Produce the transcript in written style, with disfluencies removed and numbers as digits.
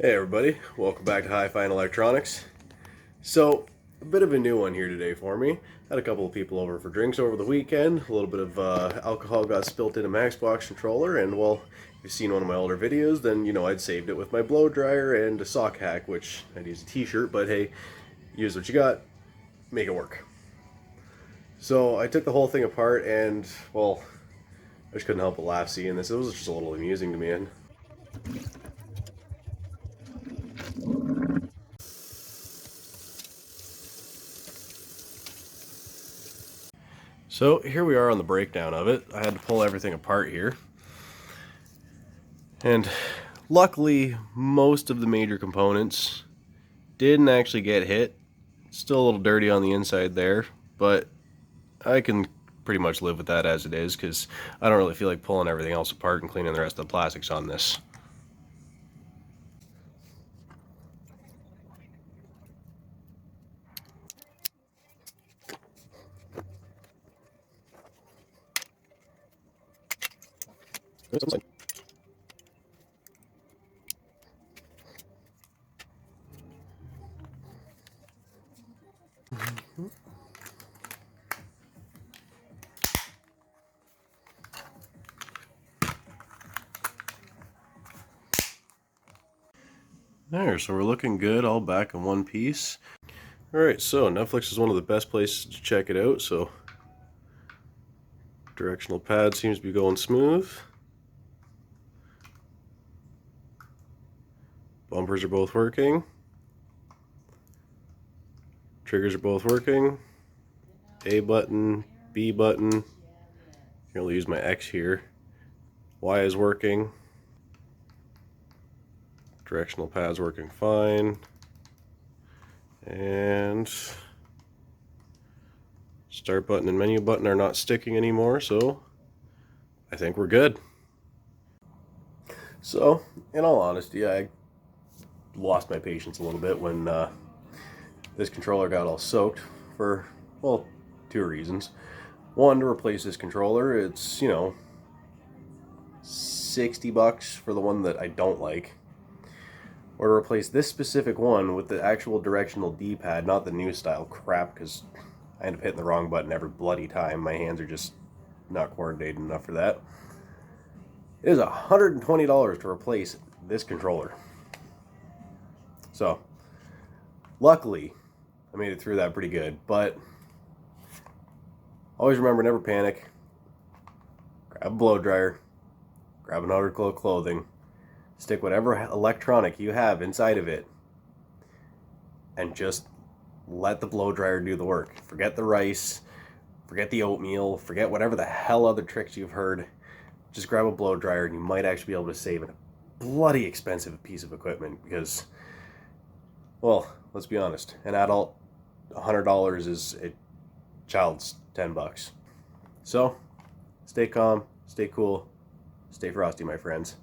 Hey everybody, welcome back to Hi-Fi and Electronics. So, a bit of a new one here today for me. Had a couple of people over for drinks over the weekend. A little bit of alcohol got spilt into my Xbox controller, and well, if you've seen one of my older videos, then you know I'd saved it with my blow dryer and a sock hack, which I'd use a t-shirt, but hey, use what you got, make it work. So I took the whole thing apart and, well, I just couldn't help but laugh seeing this. It was just a little amusing to me. And so here we are on the breakdown of it. I had to pull everything apart here. And luckily, most of the major components didn't actually get hit. Still a little dirty on the inside there, but I can pretty much live with that as it is because I don't really feel like pulling everything else apart and cleaning the rest of the plastics on this. There, so we're looking good, all back in one piece. Alright, so Netflix is one of the best places to check it out, so directional pad seems to be going smooth. Bumpers are both working. Triggers are both working. A button, B button. I'll use my X here. Y is working. Directional pad's working fine. And start button and menu button are not sticking anymore, so I think we're good. So, in all honesty, I lost my patience a little bit when this controller got all soaked for, well, two reasons. One, to replace this controller, it's, you know, $60 for the one that I don't like. Or to replace this specific one with the actual directional D-pad, not the new style crap, because I end up hitting the wrong button every bloody time. My hands are just not coordinated enough for that. It is $120 to replace this controller. So, luckily, I made it through that pretty good, but always remember, never panic. Grab a blow dryer, grab an article of clothing, stick whatever electronic you have inside of it, and just let the blow dryer do the work. Forget the rice, forget the oatmeal, forget whatever the hell other tricks you've heard. Just grab a blow dryer and you might actually be able to save a bloody expensive piece of equipment because, well, let's be honest, an adult $100 is a child's $10. So, stay calm, stay cool, stay frosty, my friends.